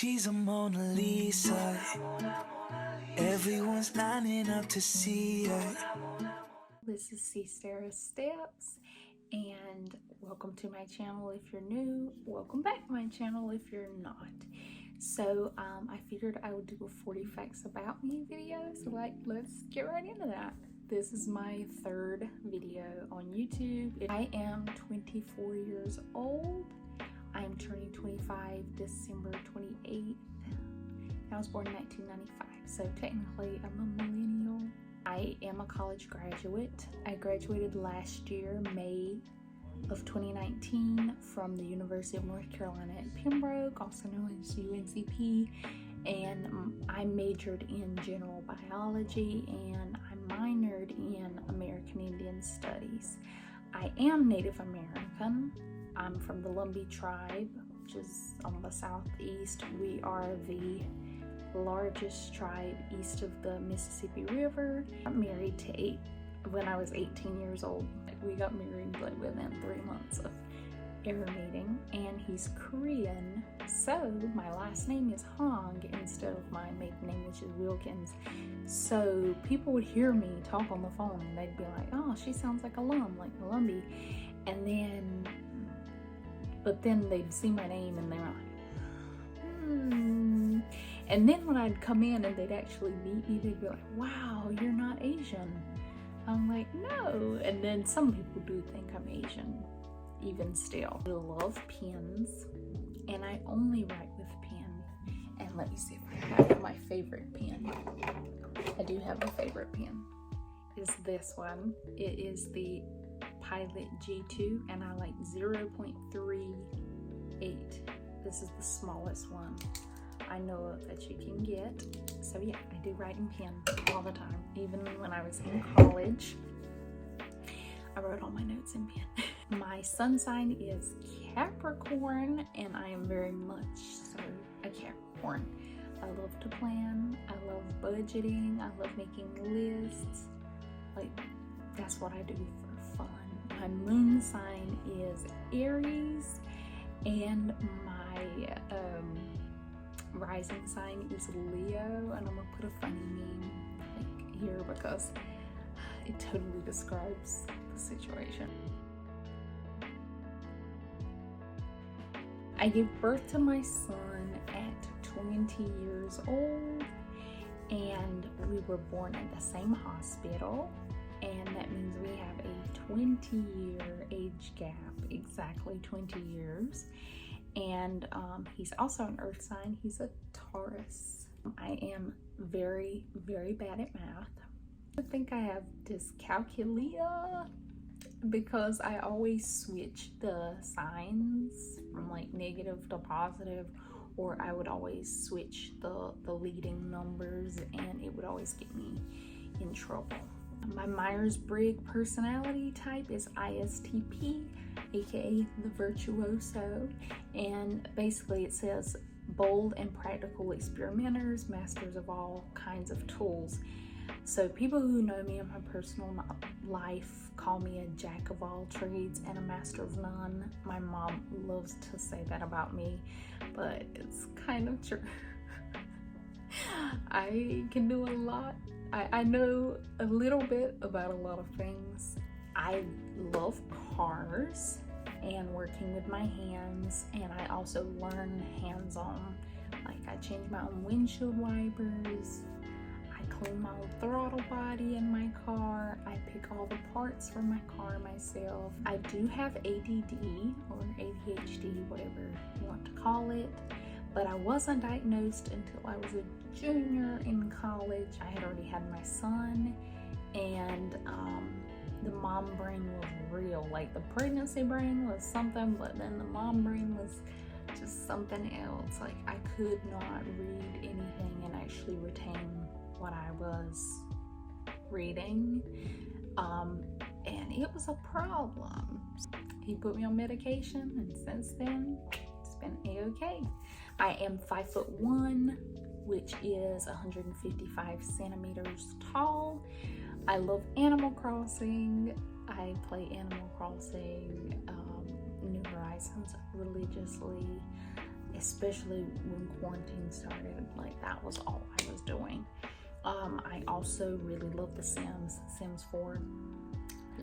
She's a Mona Lisa. Everyone's lining up to see her. This is C. Sarah Steps, and welcome to my channel if you're new. Welcome back to my channel if you're not. So I figured I would do a 40 facts about me video, so let's get right into that. This is my third video on YouTube. I am 24 years old. I am turning 25 December 28th. I was born in 1995, so technically I'm a millennial. I am a college graduate. I graduated last year, May of 2019, from the University of North Carolina at Pembroke, also known as UNCP, and I majored in general biology and I minored in American Indian Studies. I am Native American. I'm from the Lumbee tribe, which is on the southeast. We are the largest tribe east of the Mississippi River. I'm married to when I was 18 years old. We got married like within 3 months of ever meeting, and he's Korean, so my last name is Hong instead of my maiden name, which is Wilkins. So people would hear me talk on the phone and they'd be like, oh, she sounds like a Lumbee, and but then they'd see my name and they were like, And then when I'd come in and they'd actually meet me, they'd be like, wow, you're not Asian. I'm like, no. And then some people do think I'm Asian, even still. I love pens, and I only write with pen. And let me see if I have my favorite pen. I do have a favorite pen. It's this one. It is the Pilot G2, and I like 0.38. This is the smallest one I know of that you can get. So yeah, I do write in pen all the time. Even when I was in college, I wrote all my notes in pen. My sun sign is Capricorn, and I am very much so a Capricorn. I love to plan, I love budgeting, I love making lists. Like, that's what I do for fun. My moon sign is Aries, and my rising sign is Leo, and I'm gonna put a funny meme here because it totally describes the situation. I gave birth to my son at 20 years old, and we were born at the same hospital, and that means we have a 20-year age gap, exactly 20 years. And he's also an earth sign. He's a Taurus. I am very, very bad at math. I think I have dyscalculia because I always switch the signs from like negative to positive, or I would always switch the leading numbers, and it would always get me in trouble. My Myers-Briggs personality type is ISTP, aka the virtuoso, and basically it says bold and practical experimenters, masters of all kinds of tools. So people who know me in my personal life call me a jack of all trades and a master of none. My mom loves to say that about me, but it's kind of true. I can do a lot. I know a little bit about a lot of things. I love cars and working with my hands, and I also learn hands-on. Like, I change my own windshield wipers, I clean my own throttle body in my car, I pick all the parts for my car myself. I do have ADD or ADHD, whatever you want to call it, but I wasn't diagnosed until I was a junior in college. I had already had my son, and the mom brain was real. Like, the pregnancy brain was something, but then the mom brain was just something else. Like, I could not read anything and actually retain what I was reading, and it was a problem. He put me on medication, and since then it's been a-okay. I am 5'1", which is 155 centimeters tall. I love Animal Crossing. I play Animal Crossing New Horizons religiously, especially when quarantine started. Like, that was all I was doing. I also really love The Sims. Sims 4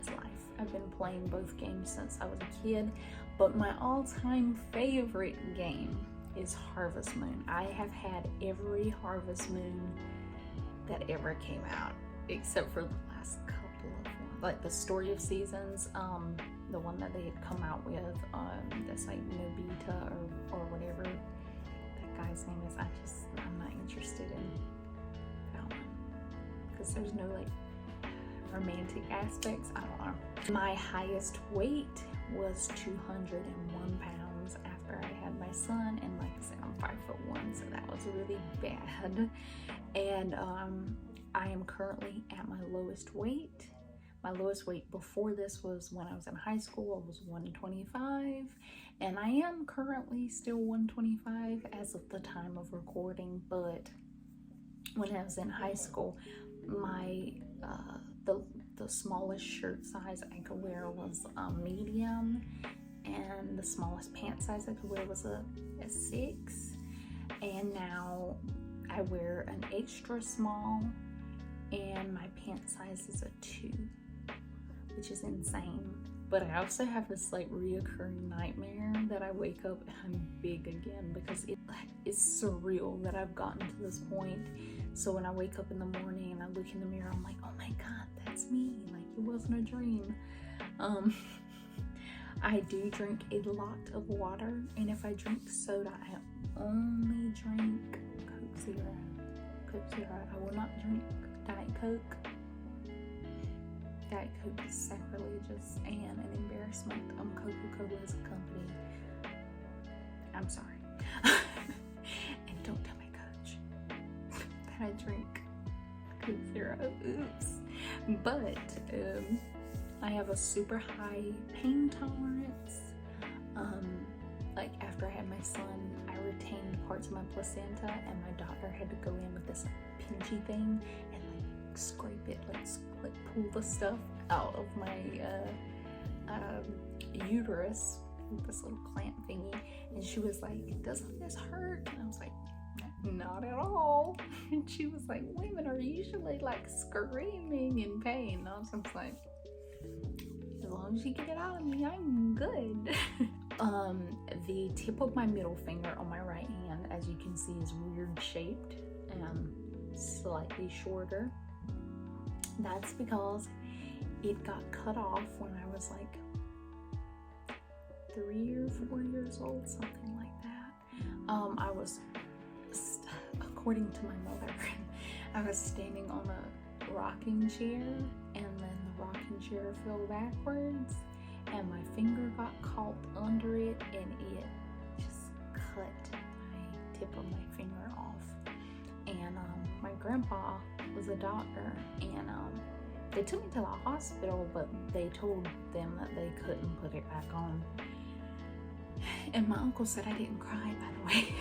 is life. I've been playing both games since I was a kid, but my all-time favorite game is Harvest Moon. I have had every Harvest Moon that ever came out, except for the last couple of ones, like the Story of Seasons, the one that they had come out with, that's like Nobita or whatever that guy's name is. I'm not interested in that one, because there's no like romantic aspects. I don't know. My highest weight was 201 pounds after I had my son, and like I said, I'm 5'1", so that was really bad. And I am currently at my lowest weight. My lowest weight before this was when I was in high school. I was 125, and I am currently still 125 as of the time of recording. But when I was in high school, my the smallest shirt size I could wear was a medium, and the smallest pant size I could wear was a 6. And now I wear an extra small, and my pant size is a 2, which is insane. But I also have this like reoccurring nightmare that I wake up and I'm big again, because it's surreal that I've gotten to this point. So when I wake up in the morning and I look in the mirror, I'm like, oh my god, that's me. Like, it wasn't a dream. I do drink a lot of water, and if I drink soda, I only drink Coke Zero. Coke Zero. I will not drink Diet Coke. Diet Coke is sacrilegious and an embarrassment. Coca-Cola is a company. I'm sorry. And don't tell my coach that I drink Coke Zero. Oops. But I have a super high pain tolerance. Like, after I had my son, I retained parts of my placenta, and my doctor had to go in with this pinchy thing and like scrape it, like pull the stuff out of my uterus with this little clamp thingy. And she was like, doesn't this hurt? And I was like, not at all. And she was like, women are usually like screaming in pain. And I was just like, as long as you get it out of me, I'm good. The tip of my middle finger on my right hand, as you can see, is weird shaped and slightly shorter. That's because it got cut off when I was like 3 or 4 years old, something like that. I was, according to my mother, I was standing on a rocking chair, and then the rocking chair fell backwards, and my finger got caught under it, and it just cut my tip of my finger off. And my grandpa was a doctor, and they took me to the hospital, but they told them that they couldn't put it back on. And my uncle said I didn't cry, by the way.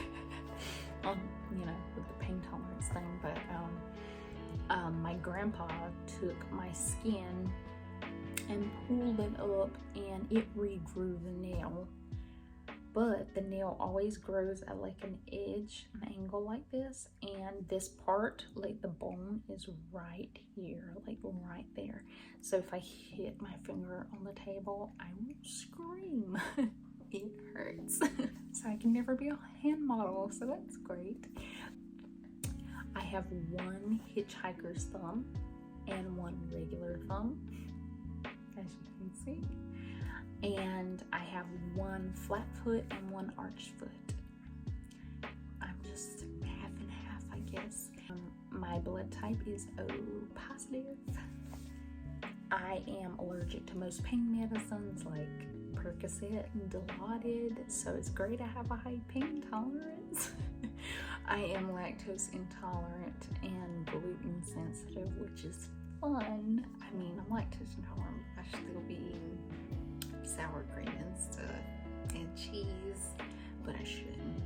You know, with the pain tolerance thing. But my grandpa took my skin and pulled it up, and it regrew the nail. But the nail always grows at like an edge, an angle like this, and this part, like the bone, is right here, like right there. So if I hit my finger on the table, I will scream. It hurts. So I can never be a hand model, so that's great. I have one hitchhiker's thumb and one regular thumb, as you can see. And I have one flat foot and one arched foot. I'm just half and half, I guess. My blood type is O positive. I am allergic to most pain medicines like Percocet and Dilaudid, so it's great I have a high pain tolerance. I am lactose intolerant and gluten sensitive, which is fun. I mean, I'm lactose intolerant, but I should still be eating sour cream and stuff and cheese, but I shouldn't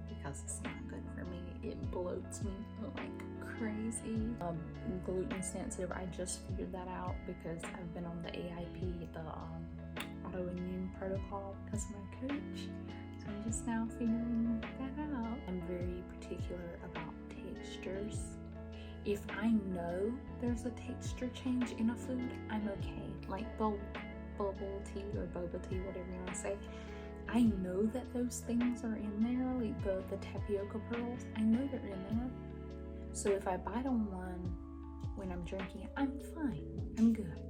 because it's not good for me. It bloats me like crazy. Gluten sensitive, I just figured that out because I've been on the AIP, the autoimmune protocol, because of my coach. So I'm just now figuring that out. I'm very particular about textures. If I know there's a texture change in a food, I'm okay. Like bubble tea or boba tea, whatever you want to say. I know that those things are in there, like the tapioca pearls. I know they're in there. So if I bite on one when I'm drinking it, I'm fine. I'm good.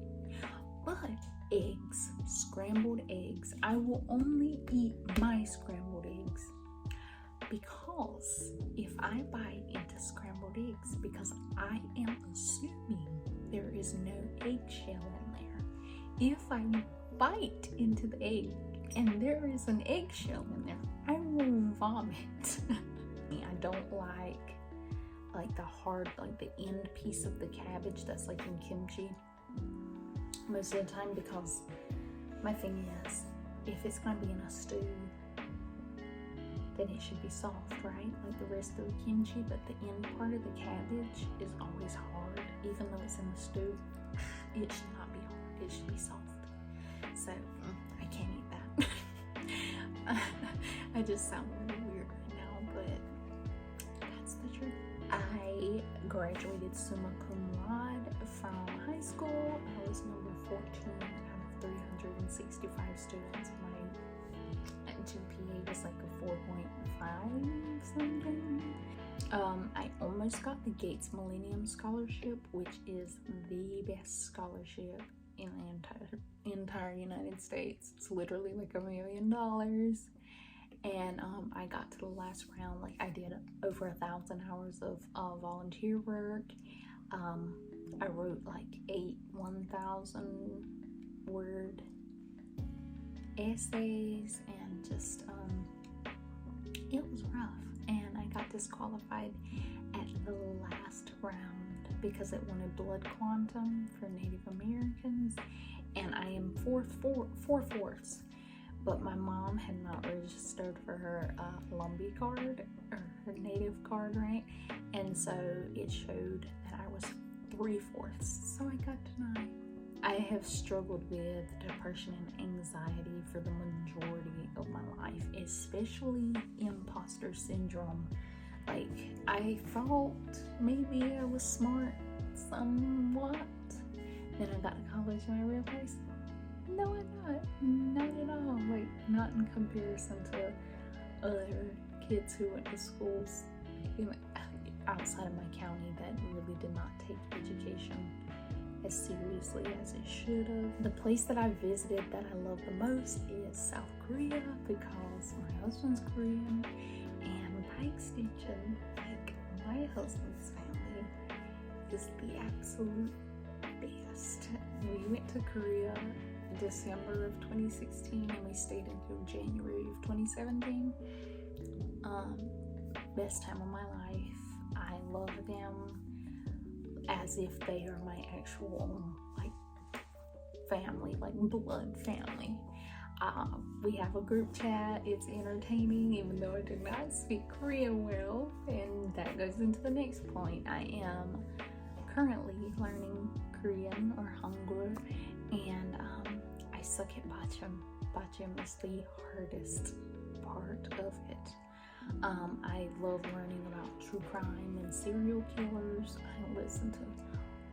But eggs, scrambled eggs, I will only eat my scrambled eggs because if I bite into scrambled eggs, because I am assuming there is no eggshell in there. If I bite into the egg and there is an eggshell in there, I will vomit. I don't like the hard, like the end piece of the cabbage that's like in kimchi most of the time, because my thing is, if it's going to be in a stew, then it should be soft, right? Like the rest of the kimchi, but the end part of the cabbage is always hard, even though it's in the stew. It should not be hard, it should be soft. So I can't eat that. I just sound really weird right now, but that's the truth. I graduated summa cum laude from high school. I was number 14 out of 365 students. My GPA was like a 4.5 something. I almost got the Gates Millennium Scholarship, which is the best scholarship in the entire United States. It's literally like $1 million. And I got to the last round. Like, I did over 1,000 hours of volunteer work. I wrote like 8 1,000 word essays, and just it was rough. And I got disqualified at the last round because it wanted blood quantum for Native Americans, and I am 4/4. But my mom had not registered for her Lumbee card, or her native card, right? And so it showed that I was 3/4, so I got denied. I have struggled with depression and anxiety for the majority of my life, especially imposter syndrome. Like, I thought maybe I was smart somewhat. Then I got to college and I realized, no, I'm not at all. Like, not in comparison to other kids who went to schools outside of my county that really did not take education as seriously as it should have. The place that I visited that I love the most is South Korea, because my husband's Korean, and bike stitching, like, my husband's family is the absolute best. We went to Korea December of 2016 and we stayed until January of 2017. Best time of my life. I love them as if they are my actual like family, like blood family. We have a group chat. It's entertaining, even though I do not speak Korean well, and that goes into the next point. I am currently learning Korean, or Hangul, and I suck at bachim. Bachim is the hardest part of it. I love learning about true crime and serial killers. I listen to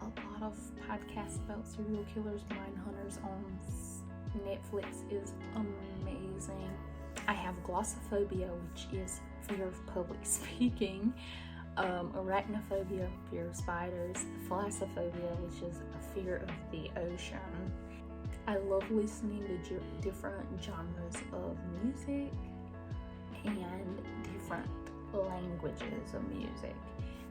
a lot of podcasts about serial killers. Mindhunters on Netflix is amazing. I have glossophobia, which is fear of public speaking. Arachnophobia, fear of spiders. Thalassophobia, which is a fear of the ocean. I love listening to different genres of music and different languages of music.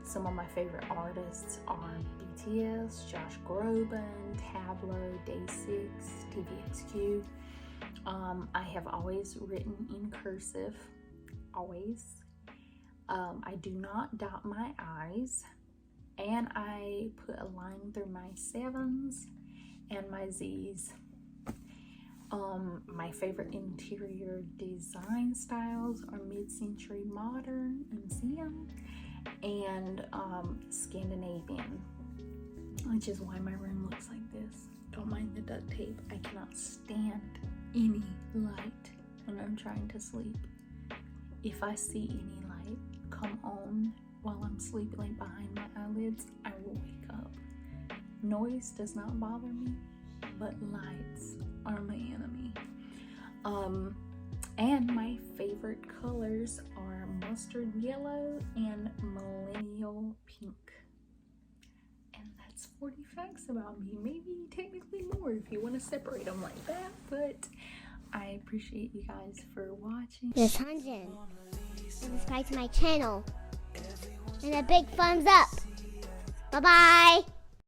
Some of my favorite artists are BTS, Josh Groban, Tableau, Day6, TVXQ. I have always written in cursive, always. I do not dot my I's, and I put a line through my 7s and my Z's. My favorite interior design styles are mid-century modern, museum, and Scandinavian, which is why my room looks like this. Don't mind the duct tape. I cannot stand any light when I'm trying to sleep. if I see any light come on while I'm sleeping, like behind my eyelids, I will wake up. Noise does not bother me, but lights are my enemy. And my favorite colors are mustard yellow and millennial pink. And that's 40 facts about me. Maybe technically more if you want to separate them like that, but I appreciate you guys for watching. This 100. Subscribe to my channel. And a big thumbs up. Bye-bye.